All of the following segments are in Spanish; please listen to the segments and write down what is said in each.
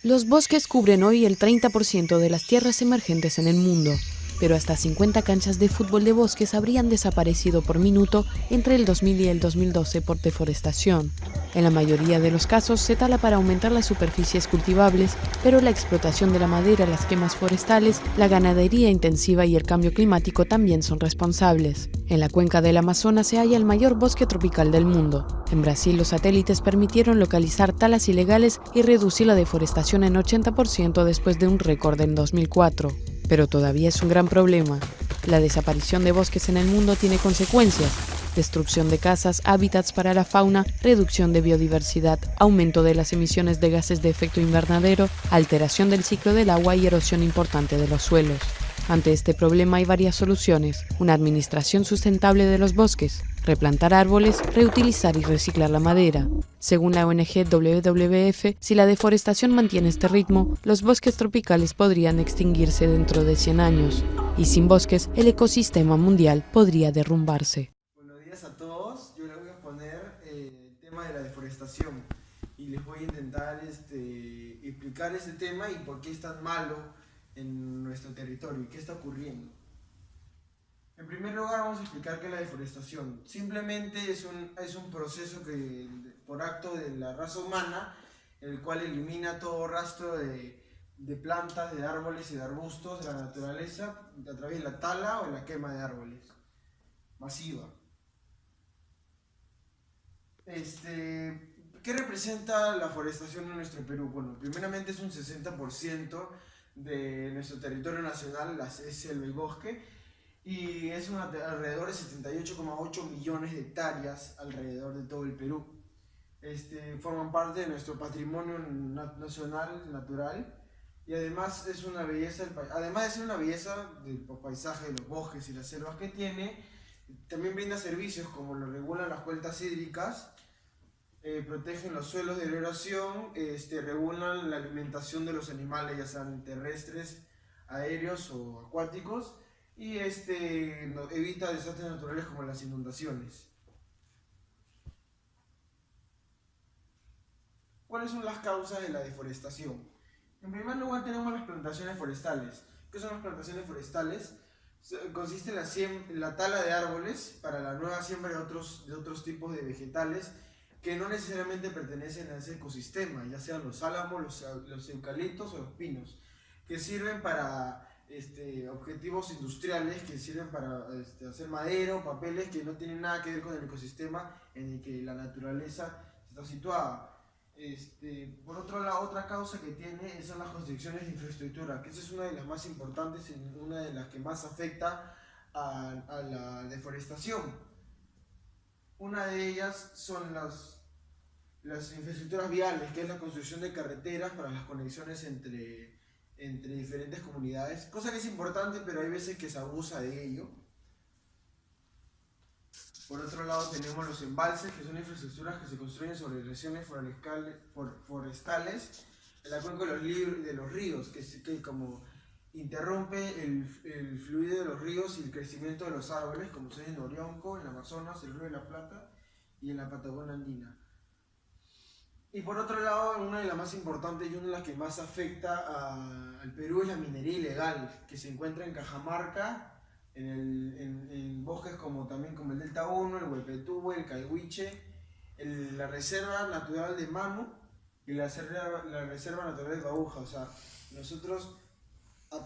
Los bosques cubren hoy el 30% de las tierras emergentes en el mundo, pero hasta 50 canchas de fútbol de bosques habrían desaparecido por minuto entre el 2000 y el 2012 por deforestación. En la mayoría de los casos se tala para aumentar las superficies cultivables, pero la explotación de la madera, las quemas forestales, la ganadería intensiva y el cambio climático también son responsables. En la cuenca del Amazonas se halla el mayor bosque tropical del mundo. En Brasil, los satélites permitieron localizar talas ilegales y reducir la deforestación en 80% después de un récord en 2004. Pero todavía es un gran problema. La desaparición de bosques en el mundo tiene consecuencias: destrucción de casas, hábitats para la fauna, reducción de biodiversidad, aumento de las emisiones de gases de efecto invernadero, alteración del ciclo del agua y erosión importante de los suelos. Ante este problema hay varias soluciones: una administración sustentable de los bosques, replantar árboles, reutilizar y reciclar la madera. Según la ONG WWF, si la deforestación mantiene este ritmo, los bosques tropicales podrían extinguirse dentro de 100 años, y sin bosques, el ecosistema mundial podría derrumbarse. Buenos días a todos, yo les voy a exponer el tema de la deforestación y les voy a intentar explicar ese tema y por qué es tan malo en nuestro territorio y qué está ocurriendo. En primer lugar vamos a explicar que la deforestación simplemente es un proceso que por acto de la raza humana, el cual elimina todo rastro de plantas, de árboles y de arbustos de la naturaleza a través de la tala o la quema de árboles masiva. ¿Qué representa la forestación en nuestro Perú? Bueno, primeramente es un 60% de nuestro territorio nacional, es selva y bosque, y es alrededor de 78,8 millones de hectáreas alrededor de todo el Perú. Forman parte de nuestro patrimonio nacional natural y además es una belleza, además de ser una belleza del paisaje de los bosques y las selvas que tiene, también brinda servicios como lo regulan las cuencas hídricas, protegen los suelos de la erosión, regulan la alimentación de los animales, ya sean terrestres, aéreos o acuáticos, y evita desastres naturales como las inundaciones. ¿Cuáles son las causas de la deforestación? En primer lugar tenemos las plantaciones forestales. ¿Qué son las plantaciones forestales? Consiste en la tala de árboles para la nueva siembra de otros tipos de vegetales que no necesariamente pertenecen a ese ecosistema, ya sean los álamos, los eucaliptos o los pinos, que sirven para objetivos industriales, que sirven para hacer madera o papeles que no tienen nada que ver con el ecosistema en el que la naturaleza está situada. Por otro lado, otra causa que tiene son las construcciones de infraestructura, que esa es una de las más importantes y una de las que más afecta a la deforestación. Una de ellas son las infraestructuras viales, que es la construcción de carreteras para las conexiones entre diferentes comunidades, cosa que es importante, pero hay veces que se abusa de ello. Por otro lado tenemos los embalses, que son infraestructuras que se construyen sobre regiones forestales en la cuenca de los ríos, que como interrumpe el fluido de los ríos y el crecimiento de los árboles, como se en Orionco, en el Amazonas, el Río de la Plata y en la Patagonia Andina. Y por otro lado, una de las más importantes y una de las que más afecta al Perú es la minería ilegal, que se encuentra en Cajamarca, en bosques también como el Delta 1, el Huepetú, el Calhuiche, la Reserva Natural de Manu y la Reserva Natural de Bauja. O sea, nosotros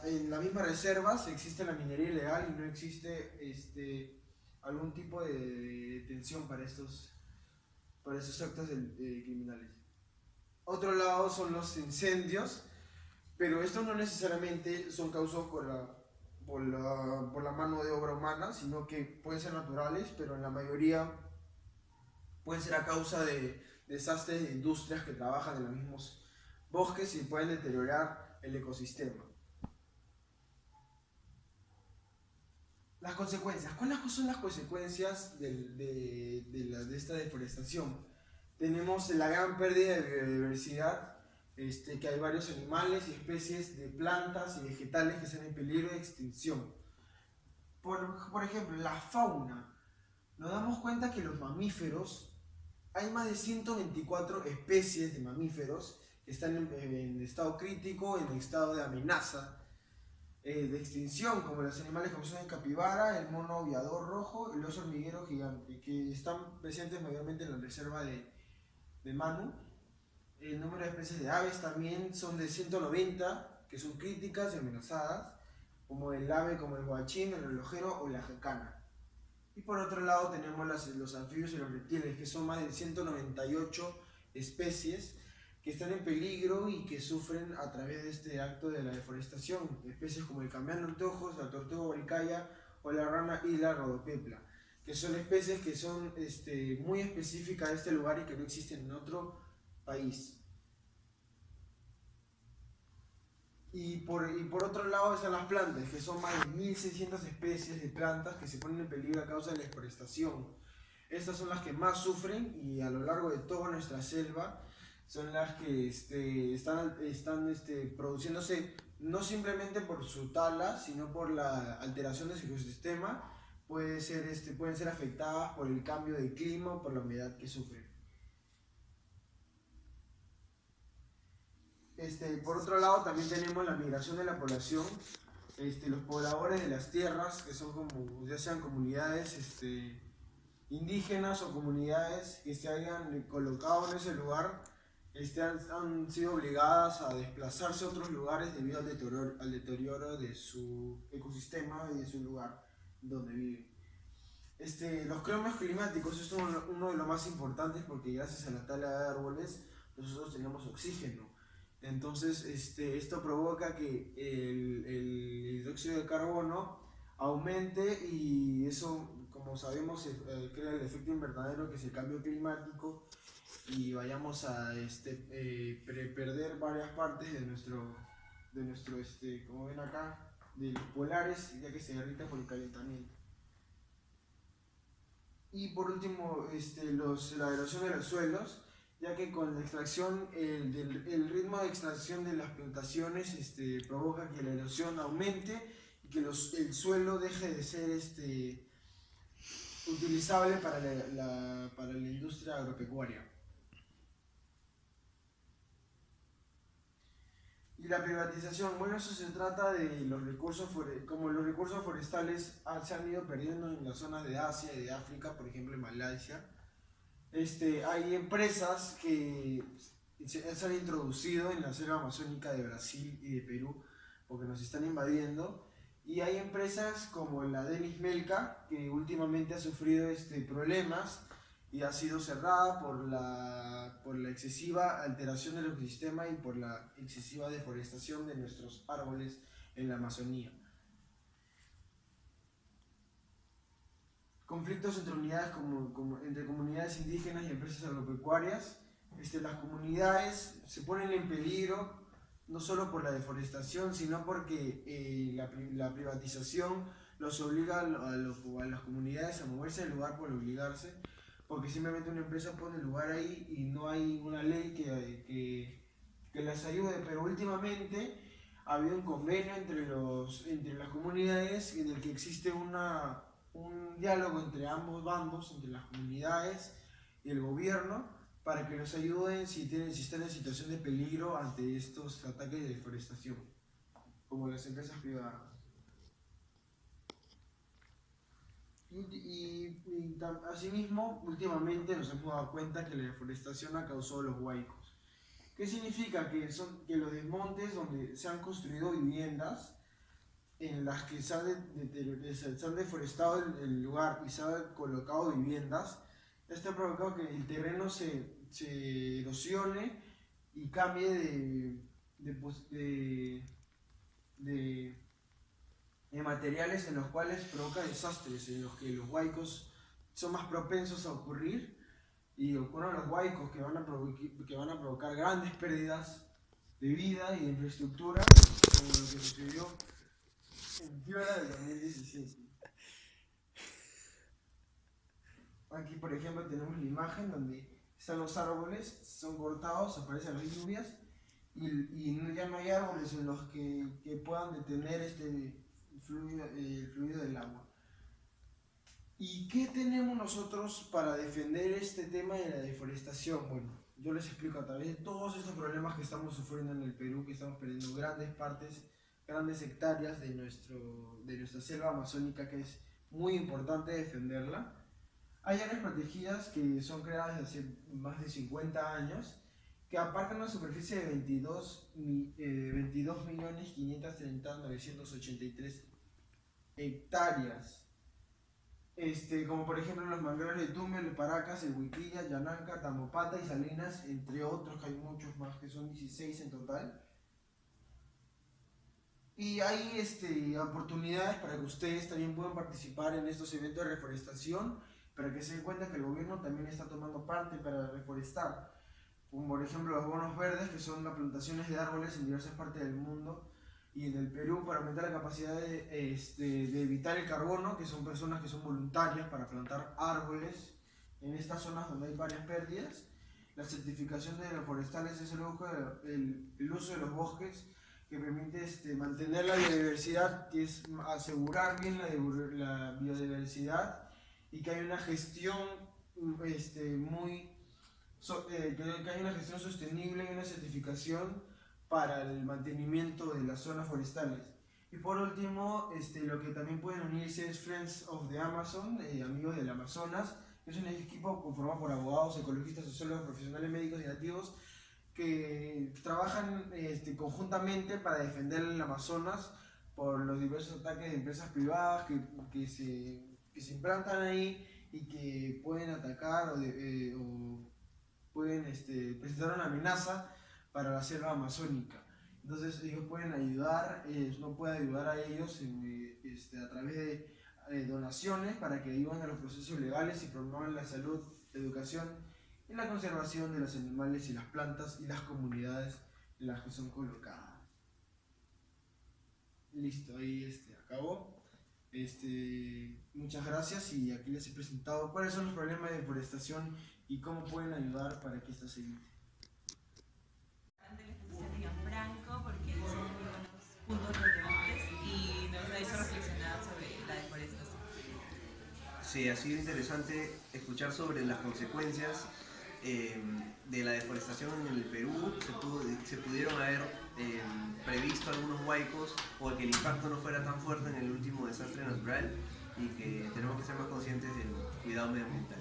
en las mismas reservas existe la minería ilegal y no existe algún tipo de detención para estos actos criminales. Otro lado son los incendios, pero estos no necesariamente son causados por la mano de obra humana, sino que pueden ser naturales, pero en la mayoría pueden ser a causa de desastres de industrias que trabajan en los mismos bosques y pueden deteriorar el ecosistema. Las consecuencias. ¿Cuáles son las consecuencias de esta deforestación? Tenemos la gran pérdida de biodiversidad, que hay varios animales y especies de plantas y vegetales que están en peligro de extinción. Por ejemplo, la fauna. Nos damos cuenta que los mamíferos, hay más de 124 especies de mamíferos están en estado crítico, en estado de amenaza, de extinción, como los animales como son el capibara, el mono aviador rojo y el oso hormiguero gigante, que están presentes mayormente en la reserva de Manu. El número de especies de aves también son de 190, que son críticas y amenazadas, como el ave como el guachín, el relojero o la jacana. Y por otro lado tenemos los anfibios y los reptiles, que son más de 198 especies que están en peligro y que sufren a través de este acto de la deforestación. Especies como el camaleón de anteojos, la tortuga boricaya o la rana isla rodopepla, que son especies que son muy específicas de este lugar y que no existen en otro país. Y por otro lado están las plantas, que son más de 1600 especies de plantas que se ponen en peligro a causa de la deforestación. Estas son las que más sufren y a lo largo de toda nuestra selva son las que están produciéndose no simplemente por su tala, sino por la alteración de su ecosistema. Pueden ser afectadas por el cambio de clima o por la humedad que sufren. Por otro lado también tenemos la migración de la población, los pobladores de las tierras, que son como, ya sean comunidades indígenas o comunidades que se hayan colocado en ese lugar, han sido obligadas a desplazarse a otros lugares debido al deterioro de su ecosistema y de su lugar donde viven. Los cambios climáticos es uno de los más importantes porque gracias a la tala de árboles nosotros tenemos oxígeno. Entonces esto provoca que el dióxido de carbono aumente y eso, como sabemos, crea el efecto invernadero que es el cambio climático y vayamos a perder varias partes de nuestro como ven acá, de los polares, ya que se derriten por el calentamiento. Y por último, la erosión de los suelos, ya que con la extracción, el ritmo de extracción de las plantaciones provoca que la erosión aumente y que el suelo deje de ser utilizable para la industria agropecuaria. Y la privatización, bueno, eso se trata de los recursos, como los recursos forestales se han ido perdiendo en las zonas de Asia y de África, por ejemplo en Malasia. Hay empresas que se han introducido en la selva amazónica de Brasil y de Perú porque nos están invadiendo, y hay empresas como la Denis Melca que últimamente ha sufrido problemas y ha sido cerrada por la excesiva alteración del ecosistema y por la excesiva deforestación de nuestros árboles en la Amazonía. Conflictos entre unidades entre comunidades indígenas y empresas agropecuarias. Las comunidades se ponen en peligro no solo por la deforestación, sino porque la privatización los obliga a las comunidades a moverse del lugar por obligarse, porque simplemente una empresa pone el lugar ahí y no hay una ley que las ayude. Pero últimamente ha habido un convenio entre las comunidades en el que existe un diálogo entre ambos bandos, entre las comunidades y el gobierno, para que los ayuden si están en situación de peligro ante estos ataques de deforestación, como las empresas privadas. Y asimismo, últimamente nos hemos dado cuenta que la deforestación ha causado los huaicos. ¿Qué significa? Que los desmontes donde se han construido viviendas en las que se han deforestado el lugar y se han colocado viviendas, esto ha provocado que el terreno se erosione y cambie de materiales, en los cuales provoca desastres, en los que los huaicos son más propensos a ocurrir, y ocurren los huaicos que van a provocar grandes pérdidas de vida y de infraestructura, como lo que sucedió en Piura del 2017. Aquí, por ejemplo, tenemos la imagen donde están los árboles, son cortados, aparecen las lluvias y ya no hay árboles en los que puedan detener el fluido del agua. ¿Y qué tenemos nosotros para defender este tema de la deforestación? Bueno, yo les explico a través de todos estos problemas que estamos sufriendo en el Perú, que estamos perdiendo grandes partes, grandes hectáreas de nuestra selva amazónica, que es muy importante defenderla. Hay áreas protegidas que son creadas desde hace más de 50 años, que abarcan una superficie de 22.530.983 hectáreas. Como por ejemplo los manglares de Tumbes, el Paracas, el Huiquilla, Yananca, Tamopata y Salinas, entre otros, que hay muchos más, que son 16 en total. Y hay oportunidades para que ustedes también puedan participar en estos eventos de reforestación, para que se den cuenta que el gobierno también está tomando parte para reforestar. Como por ejemplo los bonos verdes, que son las plantaciones de árboles en diversas partes del mundo y en el Perú, para aumentar la capacidad de evitar el carbono, que son personas que son voluntarias para plantar árboles en estas zonas donde hay varias pérdidas. La certificación de los forestales es el uso de los bosques, que permite mantener la biodiversidad, que es asegurar bien la biodiversidad, y que hay una gestión que hay una gestión sostenible y una certificación para el mantenimiento de las zonas forestales. Y por último, lo que también pueden unirse es Friends of the Amazon, amigos del Amazonas, que es un equipo conformado por abogados, ecologistas, sociólogos, profesionales médicos y nativos, que trabajan conjuntamente para defender el Amazonas por los diversos ataques de empresas privadas que se implantan ahí y que pueden atacar o pueden presentar una amenaza para la selva amazónica. Entonces ellos pueden ayudar, uno puede ayudar a ellos a través de donaciones para que ayuden a los procesos legales y promuevan la salud, la educación y la conservación de los animales y las plantas y las comunidades en las que son colocadas. Listo, ahí acabó. Muchas gracias, y aquí les he presentado cuáles son los problemas de deforestación y cómo pueden ayudar para que esto se evite. La exposición de Gianfranco, porque son muy buenos puntos relevantes y nos ha hecho reflexionar sobre la deforestación. Sí, ha sido interesante escuchar sobre las consecuencias de la deforestación en el Perú. Se pudieron haber previsto algunos huaicos, o que el impacto no fuera tan fuerte en el último desastre natural, y que tenemos que ser más conscientes del cuidado medioambiental.